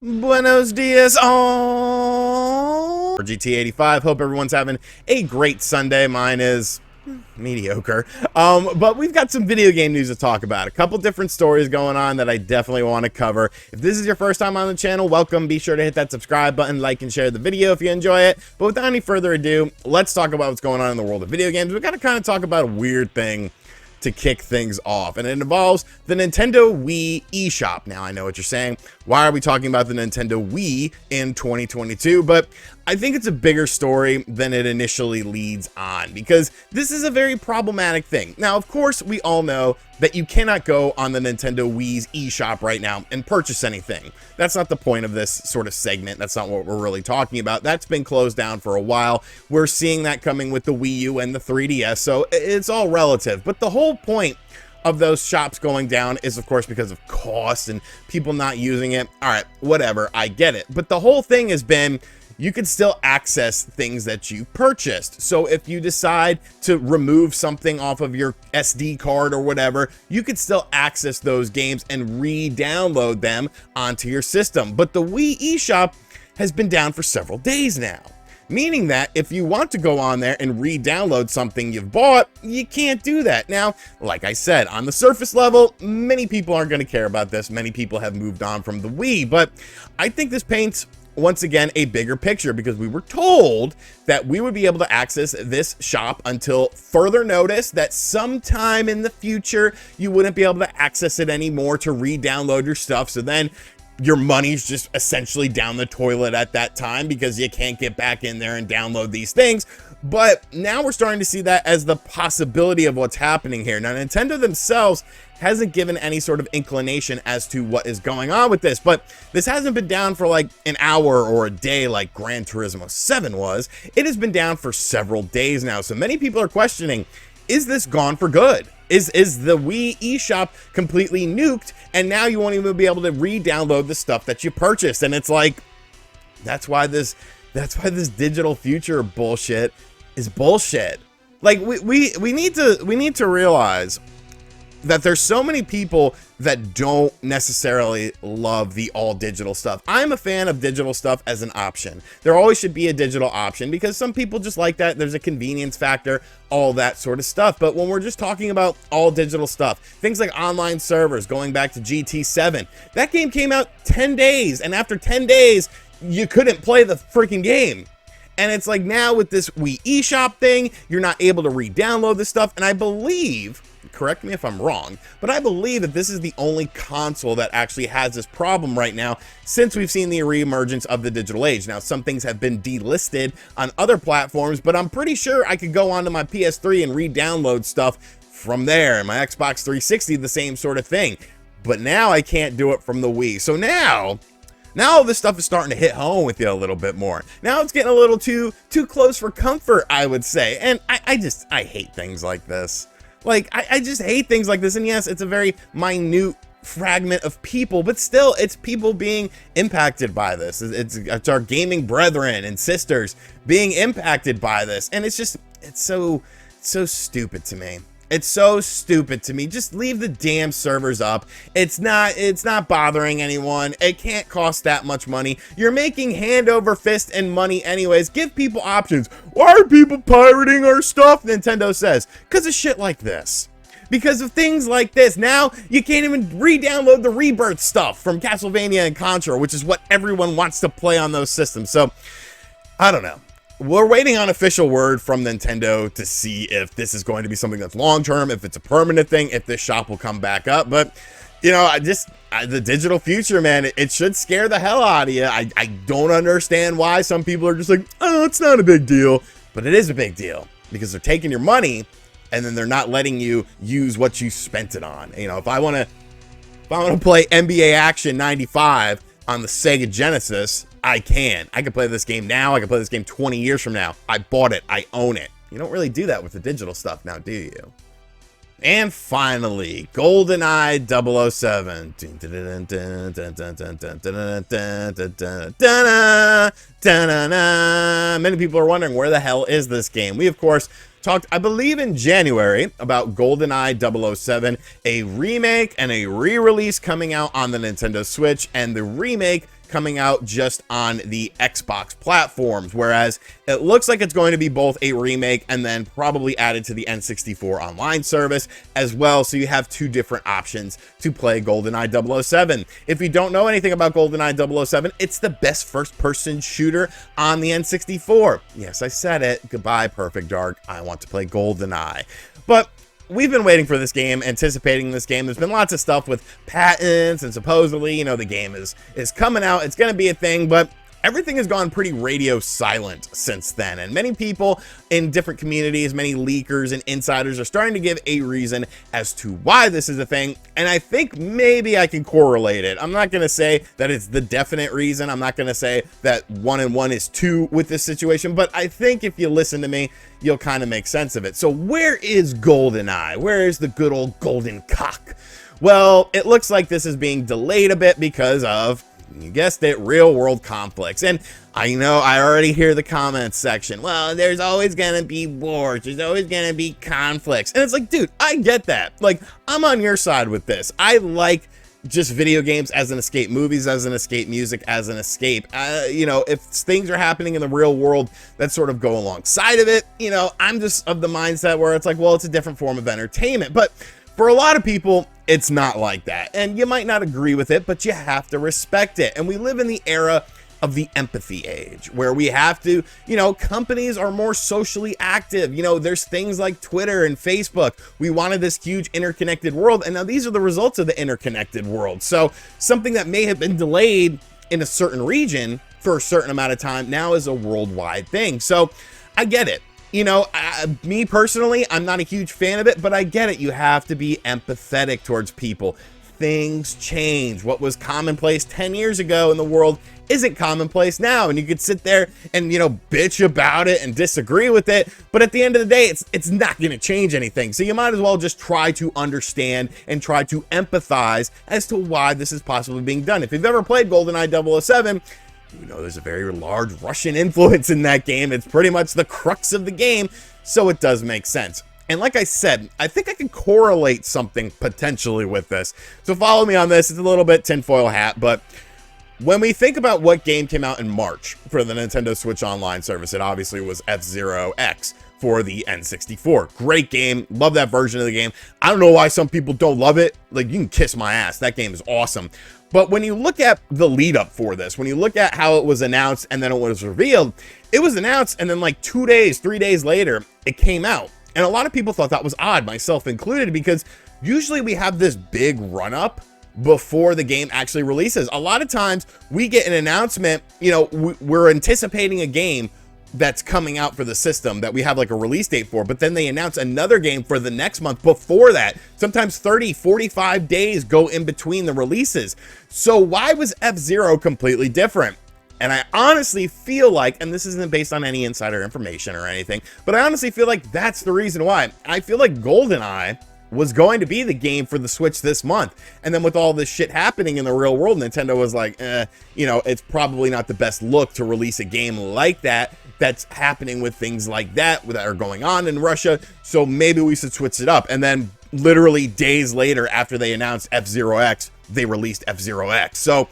Buenos dias, all. For GT85, hope everyone's having a great Sunday. Mine is mediocre. But we've got some video game news to talk about. A couple different stories going on that I definitely want to cover. If this is your first time on the channel, welcome. Be sure to hit that subscribe button, like and share the video if you enjoy it. But without any further ado, let's talk about what's going on in the world of video games. We've got to kind of talk about a weird thing to kick things off, and it involves the Nintendo Wii eShop. Now, I know what you're saying. Why are we talking about the Nintendo Wii in 2022? But I think it's a bigger story than it initially leads on, because this is a very problematic thing. Now, of course, we all know that you cannot go on the Nintendo Wii's eShop right now and purchase anything. That's not the point of this sort of segment. That's not what we're really talking about. That's been closed down for a while. We're seeing that coming with the Wii U and the 3DS, so it's all relative. But the whole point of those shops going down is, of course, because of cost and people not using it. All right, whatever, I get it. But the whole thing has been, you can still access things that you purchased. So if you decide to remove something off of your SD card or whatever, you could still access those games and re-download them onto your system. But the Wii eShop has been down for several days now, meaning that if you want to go on there and re-download something you've bought, you can't do that. Now, like I said, on the surface level, many people aren't going to care about this. Many people have moved on from the Wii, but I think this paints, once again, a bigger picture, because we were told that we would be able to access this shop until further notice, that sometime in the future you wouldn't be able to access it anymore to re-download your stuff. So then your money's just essentially down the toilet at that time, because you can't get back in there and download these things. But now we're starting to see that as the possibility of what's happening here. Now, Nintendo themselves hasn't given any sort of inclination as to what is going on with this, but this hasn't been down for like an hour or a day like Gran Turismo 7 was. It has been down for several days now. So many people are questioning, is this gone for good? Is the Wii eShop completely nuked, and now you won't even be able to re-download the stuff that you purchased? And it's like, that's why this digital future bullshit is bullshit. Like, we need to realize that there's so many people that don't necessarily love the all digital stuff. I'm a fan of digital stuff as an option. There always should be a digital option, because some people just like that. There's a convenience factor, all that sort of stuff. But when we're just talking about all digital stuff, things like online servers, going back to GT7, that game came out 10 days, and after 10 days, you couldn't play the freaking game. And it's like, now with this Wii eShop thing, you're not able to re-download this stuff. And I believe, correct me if I'm wrong, but I believe that this is the only console that actually has this problem right now, since we've seen the reemergence of the digital age. Now, some things have been delisted on other platforms, but I'm pretty sure I could go onto my PS3 and re-download stuff from there. And my Xbox 360, the same sort of thing. But now I can't do it from the Wii. So now all this stuff is starting to hit home with you a little bit more. Now it's getting a little too close for comfort, I would say. And I hate things like this. Like, I just hate things like this. And yes, it's a very minute fragment of people, but still, it's people being impacted by this. It's our gaming brethren and sisters being impacted by this. And it's so stupid to me. It's so stupid to me. Just leave the damn servers up. It's not bothering anyone. It can't cost that much money. You're making hand over fist and money anyways. Give people options. Why are people pirating our stuff? Nintendo says, because of shit like this. Because of things like this. Now you can't even re-download the Rebirth stuff from Castlevania and Contra, which is what everyone wants to play on those systems. So I don't know. We're waiting on official word from Nintendo to see if this is going to be something that's long-term, if it's a permanent thing, if this shop will come back up. But, you know, the digital future, man, it should scare the hell out of you. I don't understand why some people are just like, oh, it's not a big deal. But it is a big deal, because they're taking your money and then they're not letting you use what you spent it on. You know, if I want to play NBA Action 95 on the Sega Genesis, I can play this game now. I can play this game 20 years from now. I bought it. I own it. You don't really do that with the digital stuff now, do you? And finally, Goldeneye 007. Many people are wondering, where the hell is this game? We, of course, talked, I believe, in January about Goldeneye 007, a remake and a re-release coming out on the Nintendo Switch, and the remake coming out just on the Xbox platforms, whereas it looks like it's going to be both a remake and then probably added to the N64 online service as well, so you have two different options to play GoldenEye 007. If you don't know anything about GoldenEye 007, it's the best first-person shooter on the N64. Yes, I said it. Goodbye, Perfect Dark. I want to play GoldenEye. But we've been waiting for this game, anticipating this game. There's been lots of stuff with patents and supposedly, you know, the game is coming out. It's going to be a thing, but everything has gone pretty radio silent since then. And many people in different communities, many leakers and insiders are starting to give a reason as to why this is a thing. And I think maybe I can correlate it. I'm not going to say that it's the definite reason. I'm not going to say that 1 and 1 is 2 with this situation, but I think if you listen to me, you'll kind of make sense of it. So where is GoldenEye? Where is the good old golden cock? Well, it looks like this is being delayed a bit because of, you guessed it, real world conflicts. And I know I already hear the comments section. Well, there's always gonna be wars. There's always gonna be conflicts. And it's like, dude, I get that. Like, I'm on your side with this. I like just video games as an escape, movies as an escape, music as an escape. You know, if things are happening in the real world that sort of go alongside of it, you know, I'm just of the mindset where it's like, well, it's a different form of entertainment. But for a lot of people, it's not like that. And you might not agree with it, but you have to respect it. And we live in the era of the empathy age, where we have to, you know, companies are more socially active. You know, there's things like Twitter and Facebook. We wanted this huge interconnected world, and now these are the results of the interconnected world. So something that may have been delayed in a certain region for a certain amount of time now is a worldwide thing. So I get it. You know, me personally, I'm not a huge fan of it, but I get it. You have to be empathetic towards people. Things change. What was commonplace 10 years ago in the world isn't commonplace now, and you could sit there and, you know, bitch about it and disagree with it, but at the end of the day, it's not going to change anything. So you might as well just try to understand and try to empathize as to why this is possibly being done. If you've ever played GoldenEye 007, you know there's a very large Russian influence in that game. It's pretty much the crux of the game, so it does make sense. And like I said, I think I can correlate something potentially with this. So follow me on this. It's a little bit tinfoil hat, but when we think about what game came out in March for the Nintendo Switch Online service, it obviously was FZero X for the N64. Great game. Love that version of the game. I don't know why some people don't love it. Like, you can kiss my ass. That game is awesome. But when you look at the lead up for this, when you look at how it was announced and then it was revealed, it was announced and then like 2 days, 3 days later, it came out. And a lot of people thought that was odd, myself included, because usually we have this big run up before the game actually releases. A lot of times we get an announcement, you know, we're anticipating a game that's coming out for the system that we have like a release date for, but then they announce another game for the next month before that. Sometimes 30, 45 days go in between the releases. So why was FZero completely different? And I honestly feel like, and this isn't based on any insider information or anything, but I honestly feel like that's the reason why. I feel like GoldenEye was going to be the game for the Switch this month. And then with all this shit happening in the real world, Nintendo was like, you know, it's probably not the best look to release a game like that that's happening with things like that are going on in Russia. So maybe we should switch it up. And then literally days later, after they announced FZero X, they released FZero X. So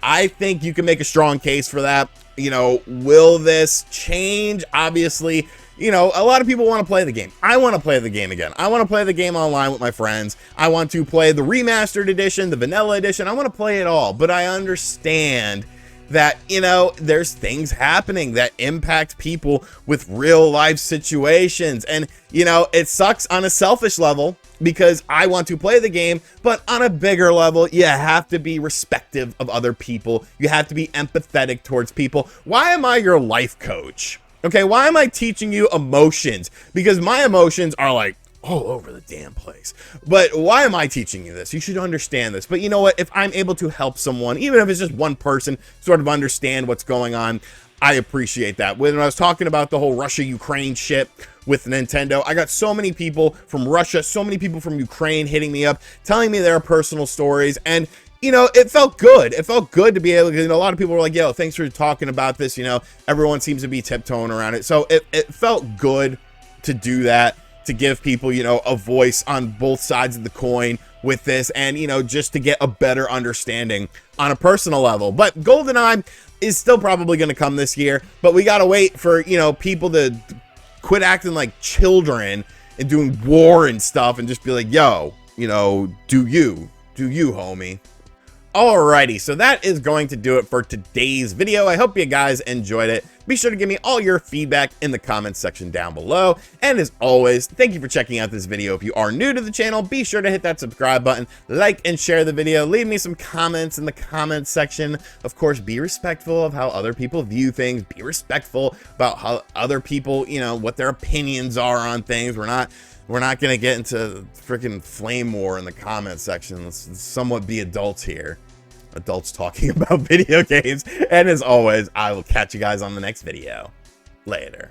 I think you can make a strong case for that. You know, will this change? Obviously, you know, a lot of people want to play the game. I want to play the game again. I want to play the game online with my friends. I want to play the remastered edition, the vanilla edition. I want to play it all. But I understand that, you know, there's things happening that impact people with real life situations. And, you know, it sucks on a selfish level because I want to play the game, but on a bigger level, you have to be respectful of other people. You have to be empathetic towards people. Why am I your life coach? Okay, why am I teaching you emotions? Because my emotions are like all over the damn place. But why am I teaching you this? You should understand this. But you know what? If I'm able to help someone, even if it's just one person, sort of understand what's going on, I appreciate that. When I was talking about the whole Russia-Ukraine shit with Nintendo, I got so many people from Russia, so many people from Ukraine hitting me up, telling me their personal stories, and you know, it felt good. It felt good to be able to, you know, a lot of people were like, yo, thanks for talking about this. You know, everyone seems to be tiptoeing around it. So it felt good to do that, to give people, you know, a voice on both sides of the coin with this, and, you know, just to get a better understanding on a personal level. But Goldeneye is still probably going to come this year, but we got to wait for, you know, people to quit acting like children and doing war and stuff and just be like, yo, you know, do you, homie. Alrighty, so that is going to do it for today's video. I hope you guys enjoyed it. Be sure to give me all your feedback in the comments section down below. And as always, thank you for checking out this video. If you are new to the channel, be sure to hit that subscribe button, like and share the video. Leave me some comments in the comments section. Of course, be respectful of how other people view things. Be respectful about how other people, you know, what their opinions are on things. We're not going to get into freaking flame war in the comment section. Let's somewhat be adults here. Adults talking about video games. And as always, I will catch you guys on the next video. Later.